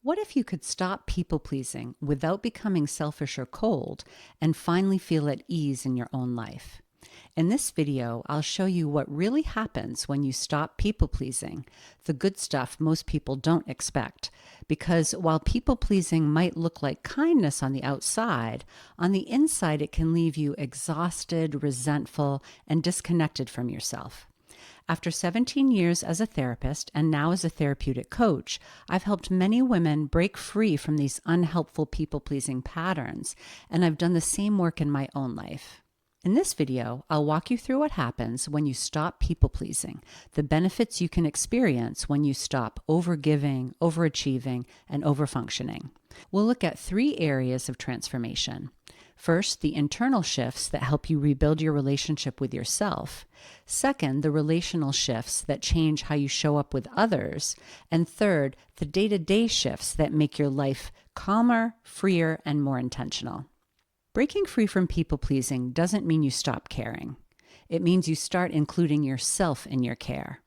What if you could stop people pleasing without becoming selfish or cold and finally feel at ease in your own life? In this video, I'll show you what really happens when you stop people pleasing, the good stuff most people don't expect. Because while people pleasing might look like kindness on the outside, on the inside it can leave you exhausted, resentful, and disconnected from yourself. After 17 years as a therapist and now as a therapeutic coach, I've helped many women break free from these unhelpful people-pleasing patterns, and I've done the same work in my own life. In this video, I'll walk you through what happens when you stop people-pleasing, the benefits you can experience when you stop overgiving, overachieving, and overfunctioning. We'll look at 3 areas of transformation. First, the internal shifts that help you rebuild your relationship with yourself. Second, the relational shifts that change how you show up with others. And third, the day-to-day shifts that make your life calmer, freer, and more intentional. Breaking free from people-pleasing doesn't mean you stop caring. It means you start including yourself in your care.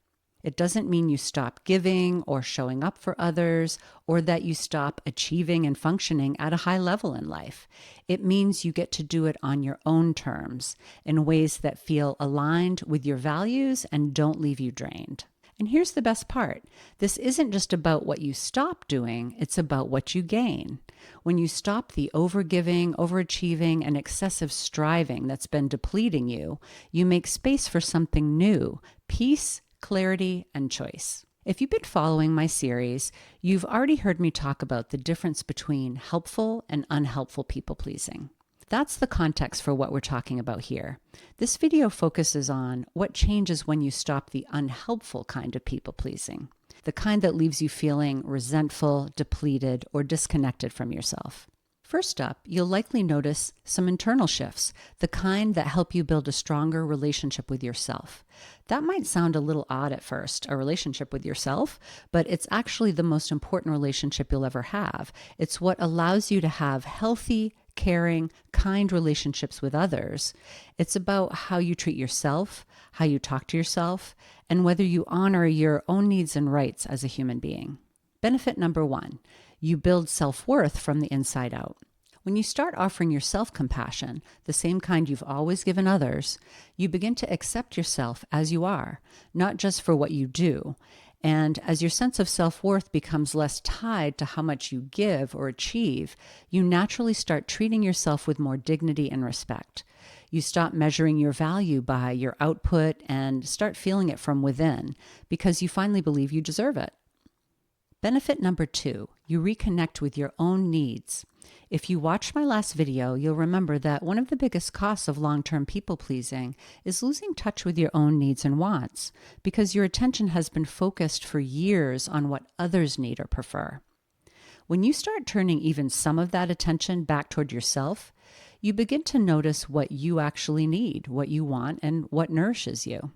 It doesn't mean you stop giving or showing up for others, or that you stop achieving and functioning at a high level in life. It means you get to do it on your own terms, in ways that feel aligned with your values and don't leave you drained. And here's the best part. This isn't just about what you stop doing, it's about what you gain. When you stop the overgiving, overachieving, and excessive striving that's been depleting you, you make space for something new: peace, clarity, and choice. If you've been following my series, you've already heard me talk about the difference between helpful and unhelpful people-pleasing. That's the context for what we're talking about here. This video focuses on what changes when you stop the unhelpful kind of people-pleasing, the kind that leaves you feeling resentful, depleted, or disconnected from yourself. First up, you'll likely notice some internal shifts, the kind that help you build a stronger relationship with yourself. That might sound a little odd at first, a relationship with yourself, but it's actually the most important relationship you'll ever have. It's what allows you to have healthy, caring, kind relationships with others. It's about how you treat yourself, how you talk to yourself, and whether you honor your own needs and rights as a human being. Benefit number 1. You build self-worth from the inside out. When you start offering yourself compassion, the same kind you've always given others, you begin to accept yourself as you are, not just for what you do. And as your sense of self-worth becomes less tied to how much you give or achieve, you naturally start treating yourself with more dignity and respect. You stop measuring your value by your output and start feeling it from within, because you finally believe you deserve it. Benefit number 2, you reconnect with your own needs. If you watched my last video, you'll remember that one of the biggest costs of long-term people-pleasing is losing touch with your own needs and wants, because your attention has been focused for years on what others need or prefer. When you start turning even some of that attention back toward yourself, you begin to notice what you actually need, what you want, and what nourishes you.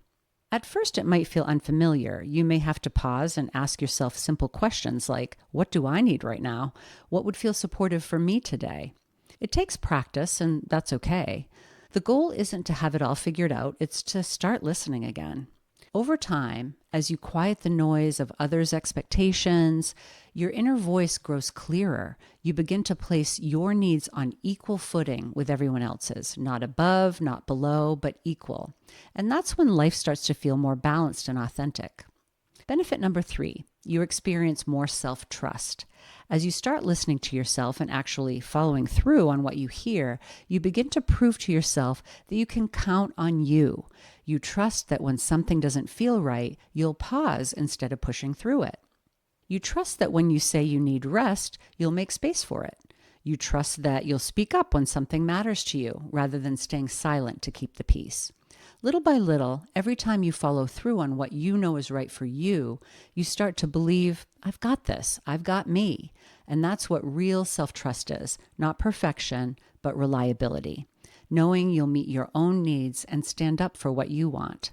At first, it might feel unfamiliar. You may have to pause and ask yourself simple questions like, what do I need right now? What would feel supportive for me today? It takes practice, and that's okay. The goal isn't to have it all figured out, it's to start listening again. Over time, as you quiet the noise of others' expectations, your inner voice grows clearer. You begin to place your needs on equal footing with everyone else's, not above, not below, but equal. And that's when life starts to feel more balanced and authentic. Benefit number 3, you experience more self-trust. As you start listening to yourself and actually following through on what you hear, you begin to prove to yourself that you can count on you. You trust that when something doesn't feel right, you'll pause instead of pushing through it. You trust that when you say you need rest, you'll make space for it. You trust that you'll speak up when something matters to you, rather than staying silent to keep the peace. Little by little, every time you follow through on what you know is right for you, you start to believe, I've got this, I've got me. And that's what real self-trust is, not perfection, but reliability. Knowing you'll meet your own needs and stand up for what you want.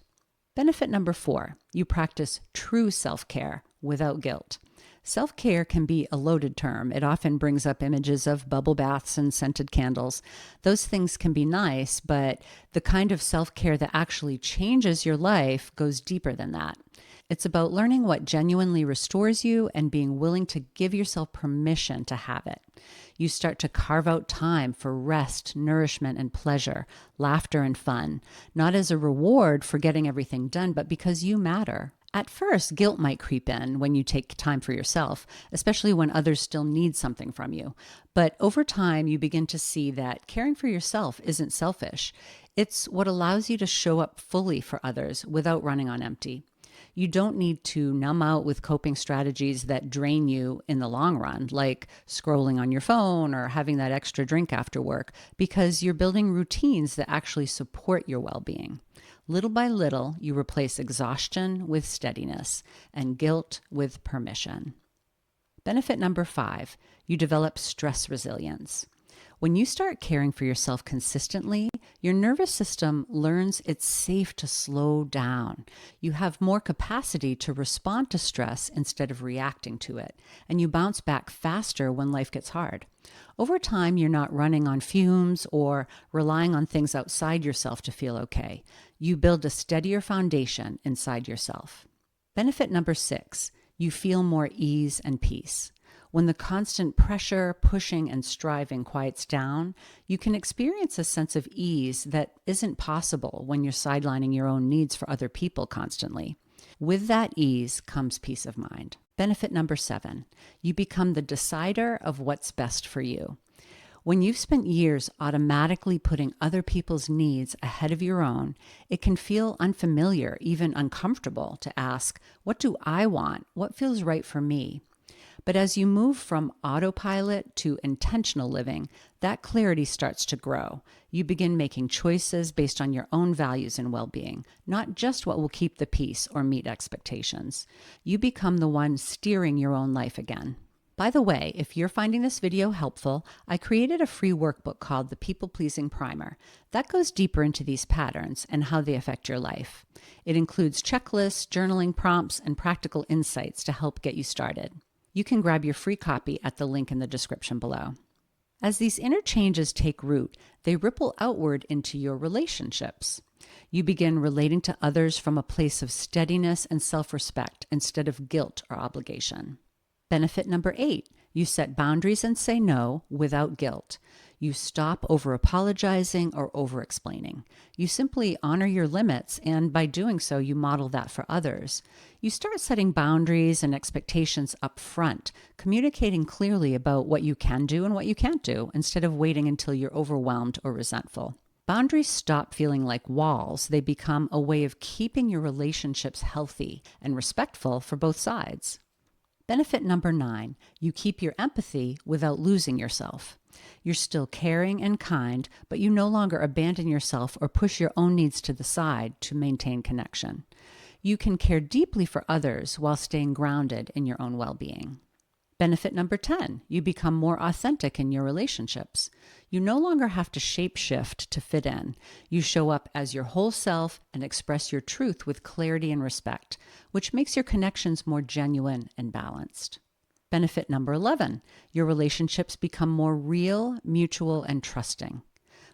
Benefit number 4, you practice true self-care without guilt. Self-care can be a loaded term. It often brings up images of bubble baths and scented candles. Those things can be nice, but the kind of self-care that actually changes your life goes deeper than that. It's about learning what genuinely restores you and being willing to give yourself permission to have it. You start to carve out time for rest, nourishment, and pleasure, laughter, and fun, not as a reward for getting everything done, but because you matter. At first, guilt might creep in when you take time for yourself, especially when others still need something from you. But over time, you begin to see that caring for yourself isn't selfish. It's what allows you to show up fully for others without running on empty. You don't need to numb out with coping strategies that drain you in the long run, like scrolling on your phone or having that extra drink after work, because you're building routines that actually support your well-being. Little by little, you replace exhaustion with steadiness and guilt with permission. Benefit number 5, you develop stress resilience. When you start caring for yourself consistently, your nervous system learns it's safe to slow down. You have more capacity to respond to stress instead of reacting to it, and you bounce back faster when life gets hard. Over time, you're not running on fumes or relying on things outside yourself to feel okay. You build a steadier foundation inside yourself. Benefit number 6, you feel more ease and peace. When the constant pressure, pushing, and striving quiets down, you can experience a sense of ease that isn't possible when you're sidelining your own needs for other people constantly. With that ease comes peace of mind. Benefit number 7, you become the decider of what's best for you. When you've spent years automatically putting other people's needs ahead of your own, it can feel unfamiliar, even uncomfortable to ask, what do I want? What feels right for me? But as you move from autopilot to intentional living, that clarity starts to grow. You begin making choices based on your own values and well-being, not just what will keep the peace or meet expectations. You become the one steering your own life again. By the way, if you're finding this video helpful, I created a free workbook called the People Pleasing Primer that goes deeper into these patterns and how they affect your life. It includes checklists, journaling prompts, and practical insights to help get you started. You can grab your free copy at the link in the description below. As these inner changes take root, they ripple outward into your relationships. You begin relating to others from a place of steadiness and self-respect instead of guilt or obligation. Benefit number 8, you set boundaries and say no without guilt. You stop over-apologizing or over-explaining. You simply honor your limits, and by doing so, you model that for others. You start setting boundaries and expectations up front, communicating clearly about what you can do and what you can't do, instead of waiting until you're overwhelmed or resentful. Boundaries stop feeling like walls. They become a way of keeping your relationships healthy and respectful for both sides. Benefit number 9, you keep your empathy without losing yourself. You're still caring and kind, but you no longer abandon yourself or push your own needs to the side to maintain connection. You can care deeply for others while staying grounded in your own well-being. Benefit number 10, you become more authentic in your relationships. You no longer have to shapeshift to fit in. You show up as your whole self and express your truth with clarity and respect, which makes your connections more genuine and balanced. Benefit number 11, your relationships become more real, mutual, and trusting.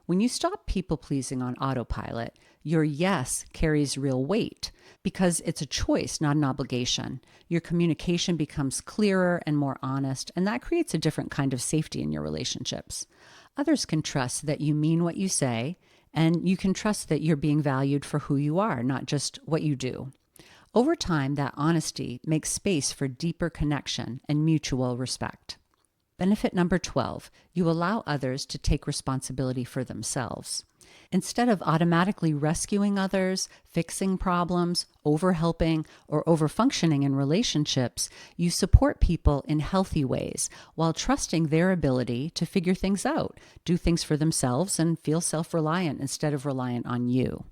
When you stop people-pleasing on autopilot, your yes carries real weight because it's a choice, not an obligation. Your communication becomes clearer and more honest, and that creates a different kind of safety in your relationships. Others can trust that you mean what you say, and you can trust that you're being valued for who you are, not just what you do. Over time, that honesty makes space for deeper connection and mutual respect. Benefit number 12, you allow others to take responsibility for themselves. Instead of automatically rescuing others, fixing problems, overhelping, or overfunctioning in relationships, you support people in healthy ways while trusting their ability to figure things out, do things for themselves, and feel self-reliant instead of reliant on you.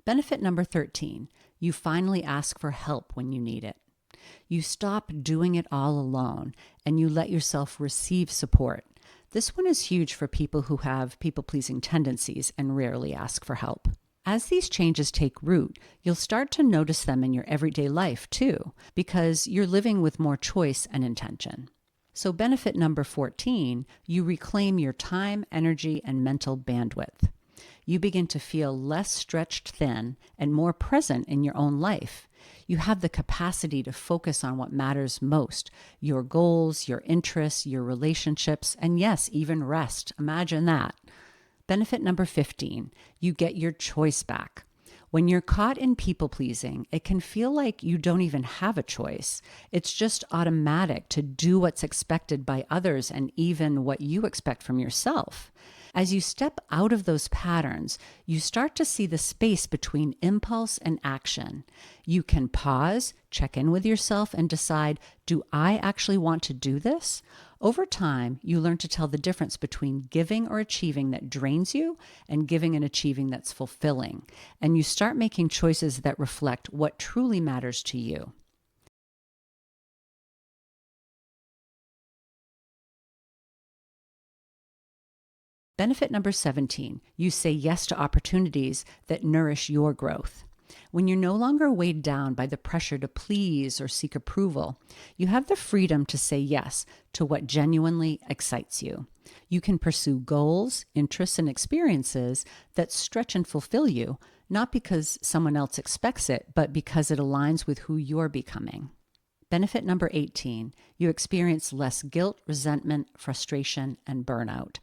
Benefit number 13, you finally ask for help when you need it. You stop doing it all alone and you let yourself receive support. This one is huge for people who have people-pleasing tendencies and rarely ask for help. As these changes take root, you'll start to notice them in your everyday life too, because you're living with more choice and intention. So benefit number 14, you reclaim your time, energy, and mental bandwidth. you begin to feel less stretched thin and more present in your own life. You have the capacity to focus on what matters most: your goals, your interests, your relationships, and yes, even rest. Imagine that. Benefit number 15, you get your choice back. When you're caught in people pleasing, it can feel like you don't even have a choice. It's just automatic to do what's expected by others and even what you expect from yourself. As you step out of those patterns, you start to see the space between impulse and action. You can pause, check in with yourself, and decide, do I actually want to do this? Over time, you learn to tell the difference between giving or achieving that drains you and giving and achieving that's fulfilling. And you start making choices that reflect what truly matters to you. Benefit number 17, you say yes to opportunities that nourish your growth. When you're no longer weighed down by the pressure to please or seek approval, you have the freedom to say yes to what genuinely excites you. You can pursue goals, interests, and experiences that stretch and fulfill you, not because someone else expects it, but because it aligns with who you're becoming. Benefit number 18, you experience less guilt, resentment, frustration, and burnout.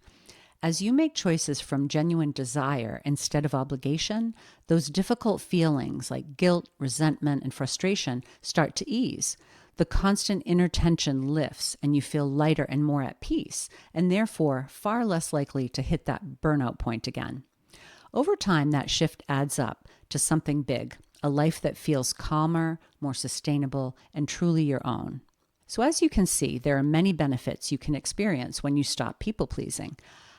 As you make choices from genuine desire instead of obligation, those difficult feelings like guilt, resentment, and frustration start to ease. The constant inner tension lifts and you feel lighter and more at peace, and therefore far less likely to hit that burnout point again. Over time, that shift adds up to something big, a life that feels calmer, more sustainable, and truly your own. So as you can see, there are many benefits you can experience when you stop people-pleasing.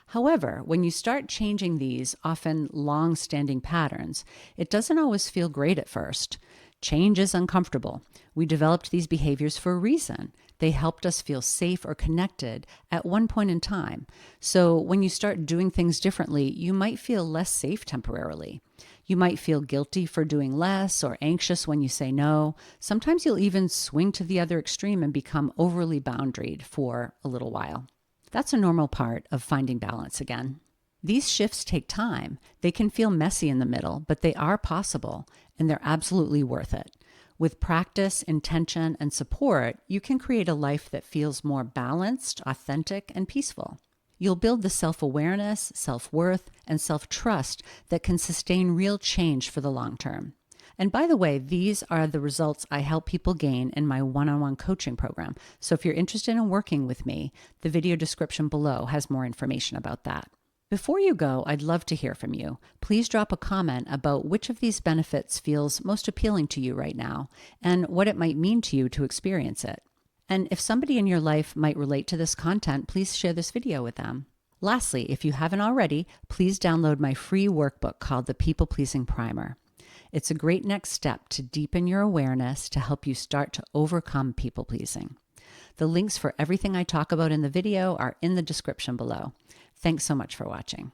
However, when you start changing these often long-standing patterns, it doesn't always feel great at first. Change is uncomfortable. We developed these behaviors for a reason. They helped us feel safe or connected at one point in time. So when you start doing things differently, you might feel less safe temporarily. You might feel guilty for doing less or anxious when you say no. Sometimes you'll even swing to the other extreme and become overly boundaried for a little while. That's a normal part of finding balance again. These shifts take time. They can feel messy in the middle, but they are possible, and they're absolutely worth it. With practice, intention, and support, you can create a life that feels more balanced, authentic, and peaceful. You'll build the self-awareness, self-worth, and self-trust that can sustain real change for the long term. And by the way, these are the results I help people gain in my one-on-one coaching program. So if you're interested in working with me, the video description below has more information about that. Before you go, I'd love to hear from you. Please drop a comment about which of these benefits feels most appealing to you right now and what it might mean to you to experience it. And if somebody in your life might relate to this content, please share this video with them. Lastly, if you haven't already, please download my free workbook called the People Pleasing Primer. It's a great next step to deepen your awareness to help you start to overcome people pleasing. The links for everything I talk about in the video are in the description below. Thanks so much for watching.